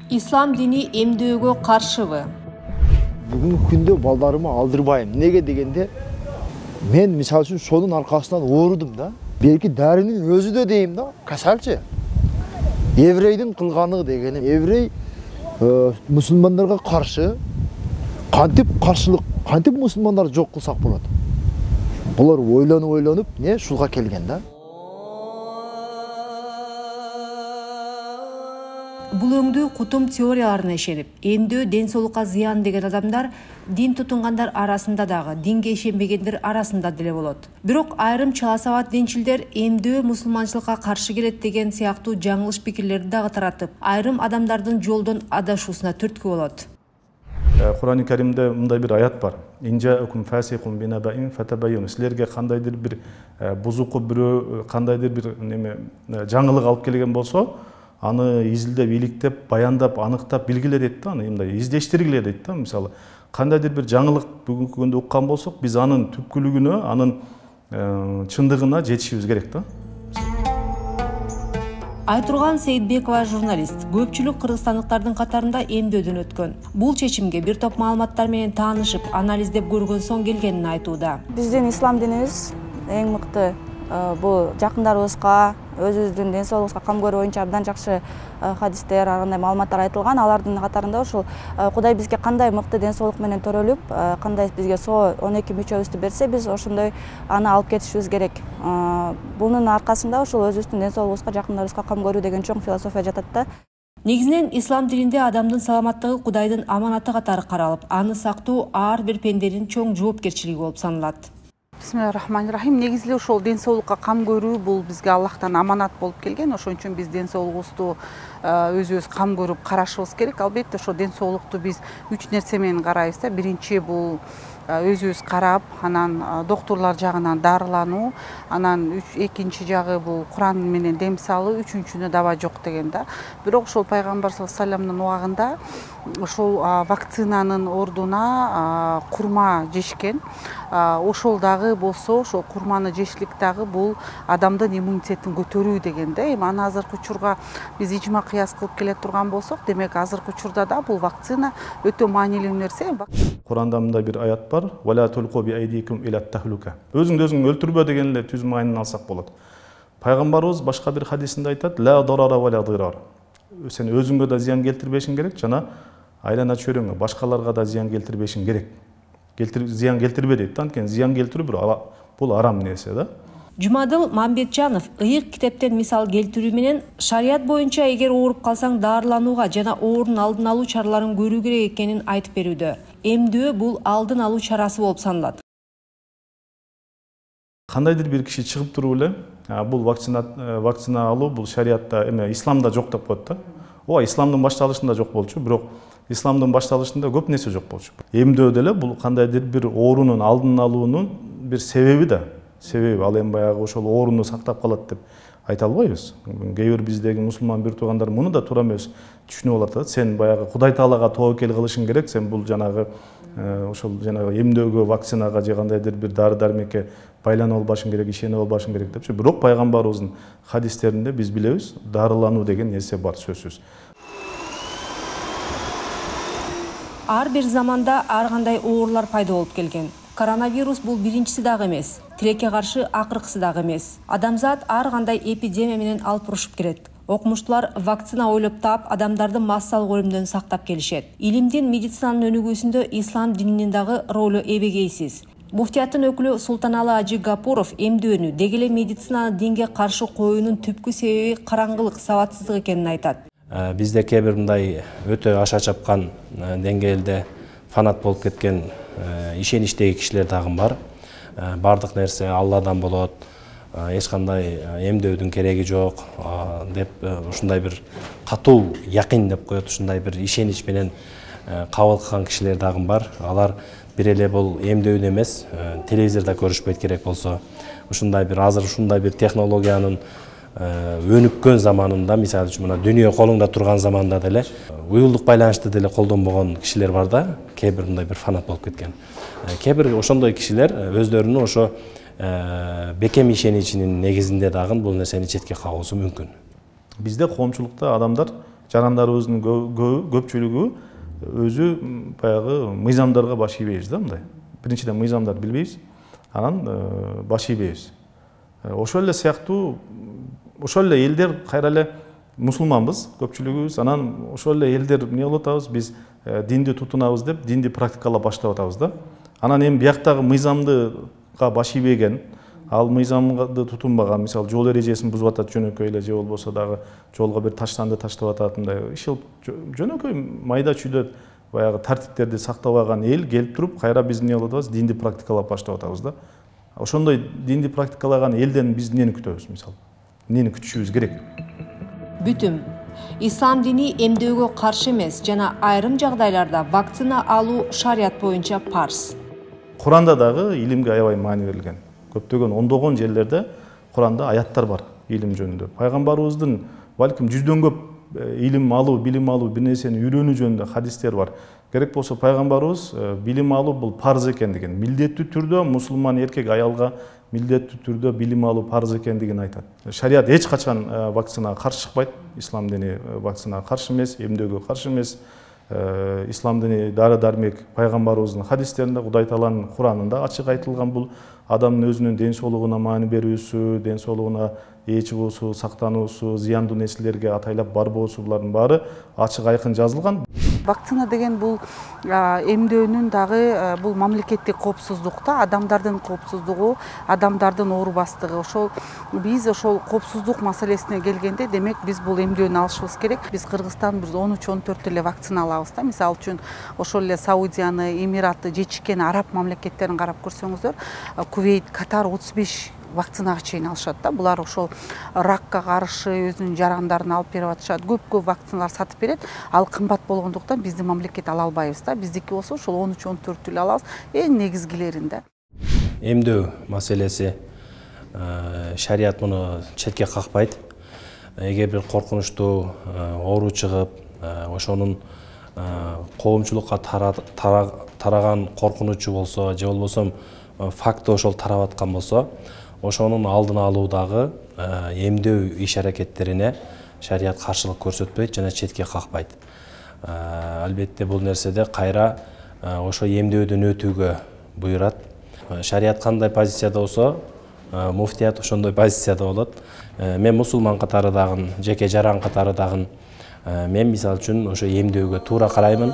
İslam dini emдөөгө каршыбы? Бүгүнкү күндө балдарыма алдырбайм. Неге дегенде, мен мисалы үчүн сонун аркасынан оорудум да. Белки дарынын өзү да дейм да, касалчы. Еврейдин кылганы дегени, еврей мусулмандарга каршы кантип каршылык, кантип мусулмандар жок кылсак болот. Булар ойлонуп, не шулга келген да. Бул өңдүү кутум теорияларына ишенип, эмдөө ден соолукка зыян деген адамдар дин тутунгандар арасында дагы, динге ишенбегендер арасында деле болот. Бирок айрым чала-сабат динчилдер эмдөө мусулманчылыкка каршы келет деген сыяктуу жаңылыш пикирлерди дагы таратып, айрым адамдардын жолдон адашуусуна түрткү болот. Кур'ан-ы Каримде мындай бир аят бар. Инжаакум фасикун бинабаин фатабайюн. Силерге кандайдыр бир бузуку бирөө, кандайдыр бир жаңылык алып келген болсо, аны изилдеп, иликтеп, баяндап, аныктап билгиле дейт да, аны мындай издештиргиле дейт да. Мисалы, кандайдыр бир жаңылык бүгүнкү күндө уккан болсок, биз анын түпкүлүгүнө, анын чындыгына жетишибиз керек да. Айтурган Сейитбекова журналист. Көпчүлүк кыргызстандыктардын катарында эмдөөдөн өткөн. Бул чечимге бир топ маалыматтар менен таанышып, анализдеп көргөн соң келгенин айтууда. Биздин ислам динибиз эң мыкты. Бул жакындарыбызга, өзүбүздүн ден соолугубузга кам көрүү боюнча абдан жакшы хадистер, андай маалыматтар айтылган. Алардын катарында ушул Кудай бизге кандай мыкты ден соолук менен төрөлүп, кандай бизге соо 12 мүчөбүздү берсе, биз ошондой аны алып кетишибиз керек. Бунун аркасында ушул өзүбүздүн ден соолугубузга, жакындарыбызга кам көрүү деген чоң философия жатат да. Негизинен ислам дининде адамдын саламаттыгы Кудайдын аманаты катары каралып, аны сактоо ар бир пенденин чоң жоопкерчилиги болуп саналат. Бисмиллахиррахманиррахим. Негизинен ошол ден соолукка кам көрүү бул бизге Аллахтан аманат болуп келген. Ошон үчүн биз ден соолугубузду өзүбүз кам көрүп карашыбыз керек. Албетте ошо ден соолукту биз 3 нерсе менен карайбыз да. Биринчи бул өзүбүз карап, анан доктурлар жагынан дарылануу, анан экинчи жагы бул Куран менен дем салуу, үчүнчүнү даба жок деген да. Бирок ошол пайгамбар саллаллаху алейхи вассаламдын убагында ошол вакцинанын ордуна курма жешкен. Ошол дагы болсо, ошол курманы жешлик дагы бул адамдын иммунитетин көтөрүү деген да. Эми аны азыркы учурга биз ижма кыяс кылып келе турган болсок, демек азыркы учурда да бул вакцина өтө маанилүү нерсе. Куранда мындай бир аят бар. Вала тулку би айдикум иля тахлука. Өзүңдү өзүң өлтүрбө деген эле түз маанин алсак болот. Пайгамбарыбыз башка бир хадисинде айтат: ла дарара ва ла дирар. Сен өзүңгө да зыян келтирбешиң керек, жана айлана чөйрөңгө, башкаларга да зыян келтирбешиң керек. Зыян келтирбе дейт. Анткени зыян келтирүү бул арам нерсе да. Жумадыл Мамбетжанов ыйык китептен мисал келтирүү менен шарият боюнча эгер ооруп калсаң дарыланууга жана оорунун алдын алуу чараларын көрүү керек экенин айтып берүүдө. Эмдөө бул алдын алуу чарасы болуп саналат. Кандайдыр бир киши чыгып туруп эле, бул вакцина алуу бул шариятта, исламда жок деп коет да. Ооба, исламдын башталышында жок болчу, бирок исламдын башталышында көп нерсе жок болчу. Эмдөө деле бул кандайдыр бир оорунун алдын алуунун бир себеби да. Себеби ал эми баягы ошол ооруну сактап калат деп айта албайбыз. Кээ бир биздеги мусулман бир туугандар муну да туура эмес түшүнүп алат да. Сен баягы Кудай Таалага тобокел кылышың керек, сен бул жанагы ошол жанагы эмдөөгө, вакцинага же кандайдыр бир дары-дармекке байланып албашың керек, ишенип албашың керек депчи. Бирок пайгамбарыбыздын хадистеринде биз билебиз, дарылануу деген нерсе бар, сөзсүз. Ар бир заманда ар кандай оорулар пайда болуп келген. Коронавирус бул биринчиси дагы эмес, тилекке каршы акыркысы дагы эмес. Адамзат ар кандай эпидемия менен алпурушуп келет. Окумуштуулар вакцина ойлоп таап, адамдарды массалык өлүмдөн сактап келишет. Илимдин, медицинанын өнүгүүсүндө ислам дининин дагы ролу эбегейсиз. Муфтияттын өкүлү Султаналы Ажи Гапуров эмдөөнү, деги эле медицинаны динге каршы коюунун түпкү себеби караңгылык, сабатсыздык экенин айтат. Бизде кээ бир мындай өтө аша чапкан деңгээлде фанат болуп кеткен ишеничтеги кишилер дагы бар. Бардык нерсе Алладан болот, эч кандай эмдөөдүн кереги жок деп ушундай бир катуу якин деп коет, ушундай бир ишенич менен кабыл кылган кишилер дагы бар. Алар бир эле бул эмдөөдө эмес, телевизордо көрүшпөйт керек болсо, ушундай бир азыр ушундай бир технологиянын өнүккөн заманында, мисалы үчүн мына дүйнө колуңда турган заманда деле уюлдук байланышты деле колдонбогон кишилер бар да, кээ бир мындай бир фанат болуп кеткен. Кээ бир ошондой кишилер өздөрүнүн ошо бекем ишеничинин негизинде дагы бул нерсени четке кагуусу мүмкүн. Бизде коомчулукта адамдар жарандарыбыздын көпчүлүгү өзү баягы мыйзамдарга баш ийбейбиз да мындай. Биринчиден мыйзамдар билбейбиз, анан баш ийбейбиз. Ошол эле сыяктуу ошол эле элдер кайра эле мусулманбыз көпчүлүгүбүз, анан ошол эле элдер эмне болуп атабыз, биз динди тутунабыз деп динди практикалап баштап атабыз да. Анан эми бияктагы мыйзамдыга баш ийбеген, ал мыйзамды тутунбаган, мисалы жол эрежесин бузуп атат жөнөкөй эле, же болбосо дагы жолго бир таштанды таштап атат, мындай ишил жөнөкөй майда чүйдө баягы тартиптерди сактабаган эл келип туруп кайра биз эмне кылып атабыз, динди практикалап баштап атабыз да. Ошондой динди практикалаган элден биз эмнени күтөбүз, мисалы? Эмнени күтүшүбүз керек? Бүтүм. Ислам дини эмдөөгө каршы эмес жана айрым жагдайларда вакцина алуу шарият боюнча парз. Куранда дагы илимге аябай маани берилген. Көптөгөн ондогон жерлерде Куранда аяттар бар илим жөнүндө. Пайгамбарыбыздын балким 100дөн көп илим алуу, билим алуу, бир нерсени үйрөнүү жөнүндө хадистер бар. Керек болсо пайгамбарыбыз билим алуу бул парз экендигин, милдеттүү түрдө мусулман эркек аялга милдеттүү түрдө билим алуу парз экендигин айтат. Шарият эч качан вакцинага каршы чыкпайт. Ислам дини вакцинага каршы эмес, эмдөөгө каршы эмес. Ислам дини дары-дармек пайгамбарыбыздын хадистеринде, Кудай Тааланын Куранында ачык айтылган бул адамдын өзүнүн ден соолугуна маани берүүсү, ден соолугуна ээ чыгуусу, сактануусу, зыяндуу нерселерге атайлап барбоосу, булардын баары ачык айкын жазылган. Вакцина деген бул эмдөөнүн дагы бул мамлекеттик коопсуздукта, адамдардын коопсуздугу, адамдардын оорубастыгы. Ошол биз ошол коопсуздук маселесине келгенде, демек биз бул эмдөөнү алышыбыз керек. Биз Кыргызстан 13-14 эле вакцина алабыз да. Мисалы үчүн ошол эле Саудияны, Эмиратты, жечкен араб мамлекеттерин карап көрсөңүздөр, Кувейт, Катар 35 вакцинага чейин алышат да. Булар ошол ракка каршы өзүнүн жарандарын алып берип атышат. Көп вакциналар сатып берет. Ал кымбат болгондуктан биздин мамлекет ала албайбыз да. Биздики болсо ошол 13-14 эле алабыз. Эң негизгилеринде. Эмдөө маселеси шарият муну четке какпайт. Эгер бир коркунучтуу оору чыгып, ошонун коомчулукка тараган коркунучу болсо, же болбосо факты ошол тарап аткан болсо, ошонун алдын алуудагы эмдөө иш-аракеттерине шарият каршылык көрсөтпөйт жана четке какпайт. Албетте бул нерседе кайра ошо эмдөөдөн өтүүгө буйрат. Шарият кандай позицияда болсо, муфтият ошондой позицияда болот. Мен мусулман катары дагы, жеке жаран катары дагы мен мисалы үчүн ошо эмдөөгө туура караймын.